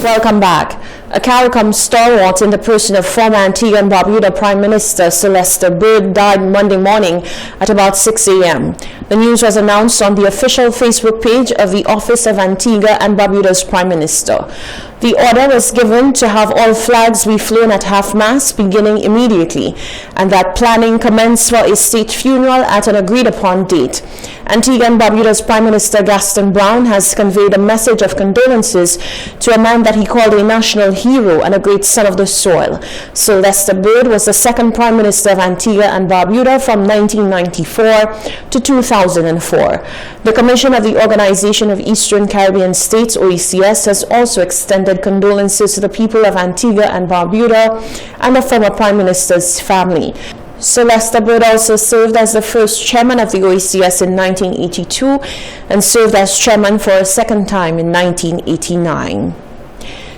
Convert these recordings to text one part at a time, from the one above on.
Welcome back. A CARICOM stalwart in the person of former Antigua and Barbuda Prime Minister Celeste Bird died Monday morning at about 6 a.m. The news was announced on the official Facebook page of the Office of Antigua and Barbuda's Prime Minister. The order was given to have all flags be flown at half-mast beginning immediately, and that planning commenced for a state funeral at an agreed-upon date. Antigua and Barbuda's Prime Minister Gaston Brown has conveyed a message of condolences to a man that he called a national hero and a great son of the soil. Celeste Bird was the second Prime Minister of Antigua and Barbuda from 1994 to 2004. The Commission of the Organization of Eastern Caribbean States, OECS, has also extended condolences to the people of Antigua and Barbuda and the former Prime Minister's family. Celeste Bird also served as the first chairman of the OECS in 1982 and served as chairman for a second time in 1989.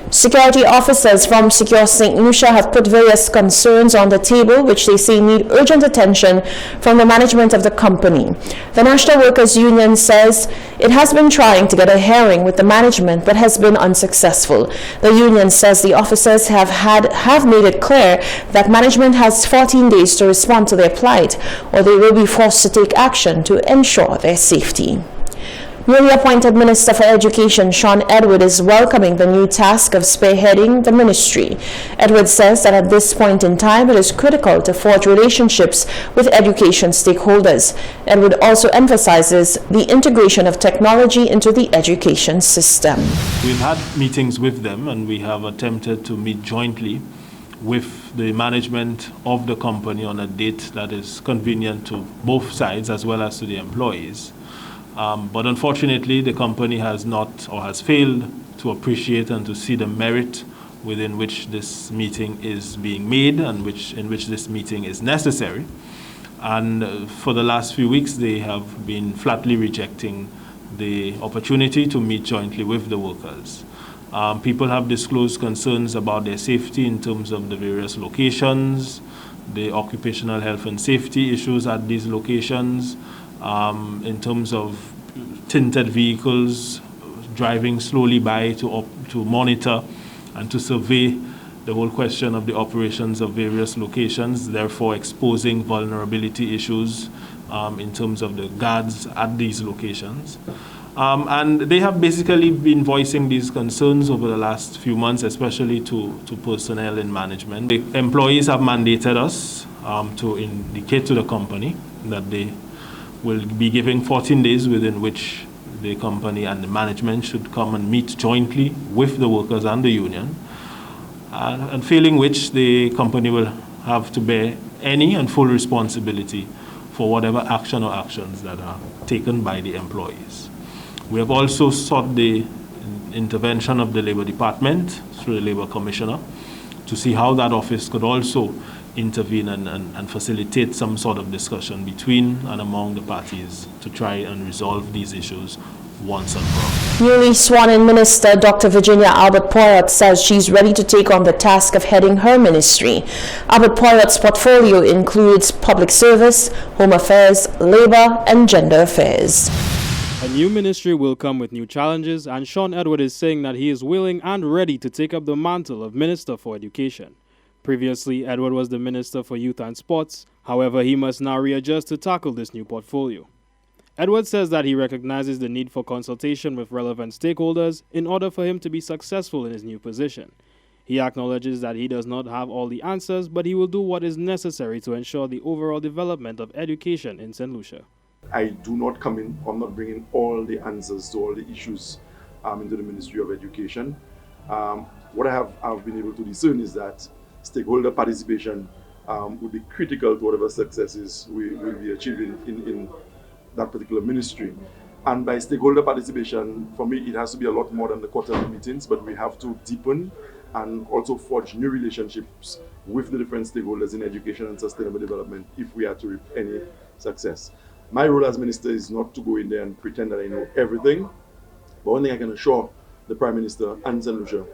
Security officers from Secure St. Lucia have put various concerns on the table which they say need urgent attention from the management of the company. The National Workers Union says it has been trying to get a hearing with the management but has been unsuccessful. The union says the officers have made it clear that management has 14 days to respond to their plight, or they will be forced to take action to ensure their safety. Newly appointed Minister for Education Shawn Edward is welcoming the new task of spearheading the ministry. Edward says that at this point in time it is critical to forge relationships with education stakeholders. Edward also emphasizes the integration of technology into the education system. We've had meetings with them and we have attempted to meet jointly with the management of the company on a date that is convenient to both sides as well as to the employees. But unfortunately, the company has not or has failed to appreciate and to see the merit within which this meeting is being made and in which this meeting is necessary. And for the last few weeks, they have been flatly rejecting the opportunity to meet jointly with the workers. People have disclosed concerns about their safety in terms of the various locations, the occupational health and safety issues at these locations, in terms of tinted vehicles driving slowly by to monitor and to survey the whole question of the operations of various locations, therefore exposing vulnerability issues in terms of the guards at these locations. And they have basically been voicing these concerns over the last few months, especially to personnel in management. The employees have mandated us to indicate to the company that they will be giving 14 days within which the company and the management should come and meet jointly with the workers and the union, and failing which the company will have to bear any and full responsibility for whatever action or actions that are taken by the employees. We have also sought the intervention of the Labour Department through the Labour Commissioner to see how that office could also intervene and facilitate some sort of discussion between and among the parties to try and resolve these issues once and for all. Newly sworn-in Minister Dr. Virginia Albert Poyott says she's ready to take on the task of heading her ministry. Albert Poyott's portfolio includes public service, home affairs, labor, and gender affairs. A new ministry will come with new challenges, and Shawn Edward is saying that he is willing and ready to take up the mantle of Minister for Education. Previously, Edward was the Minister for Youth and Sports. However, he must now readjust to tackle this new portfolio. Edward says that he recognizes the need for consultation with relevant stakeholders in order for him to be successful in his new position. He acknowledges that he does not have all the answers, but he will do what is necessary to ensure the overall development of education in St. Lucia. I do not come in, I'm not bringing all the answers to all the issues into the Ministry of Education. What I've been able to discern is that stakeholder participation would be critical to whatever successes we will be achieving in that particular ministry. And by stakeholder participation, for me, it has to be a lot more than the quarterly meetings, but we have to deepen and also forge new relationships with the different stakeholders in education and sustainable development if we are to reap any success. My role as minister is not to go in there and pretend that I know everything, but one thing I can assure the Prime Minister and St. Lucia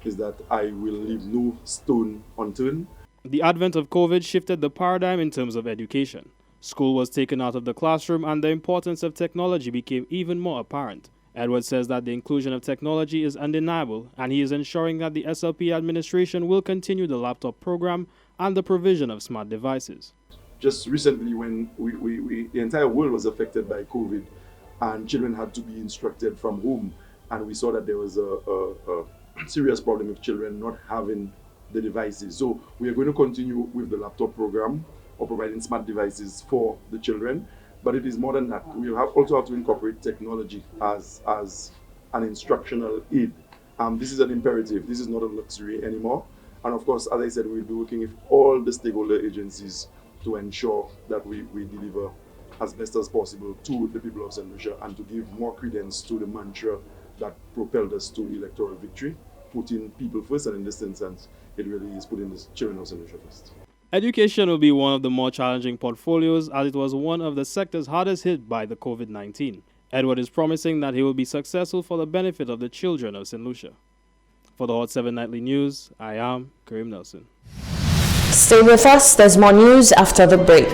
is that I will leave no stone unturned. The advent of COVID shifted the paradigm in terms of education. School was taken out of the classroom and the importance of technology became even more apparent. Edward says that the inclusion of technology is undeniable, and he is ensuring that the SLP administration will continue the laptop program and the provision of smart devices. Just recently, when the entire world was affected by COVID and children had to be instructed from home, and we saw that there was a serious problem with children not having the devices. So we are going to continue with the laptop program or providing smart devices for the children. But it is more than that. We also have to incorporate technology as an instructional aid. This is an imperative. This is not a luxury anymore. And of course, as I said, we'll be working with all the stakeholder agencies to ensure that we deliver as best as possible to the people of St. Lucia and to give more credence to the mantra that propelled us to electoral victory, putting people first, and in this instance, it really is putting the children of St. Lucia first. Education will be one of the more challenging portfolios, as it was one of the sectors hardest hit by the COVID-19. Edward is promising that he will be successful for the benefit of the children of St. Lucia. For the Hot 7 Nightly News, I am Kareem Nelson. Stay with us. There's more news after the break.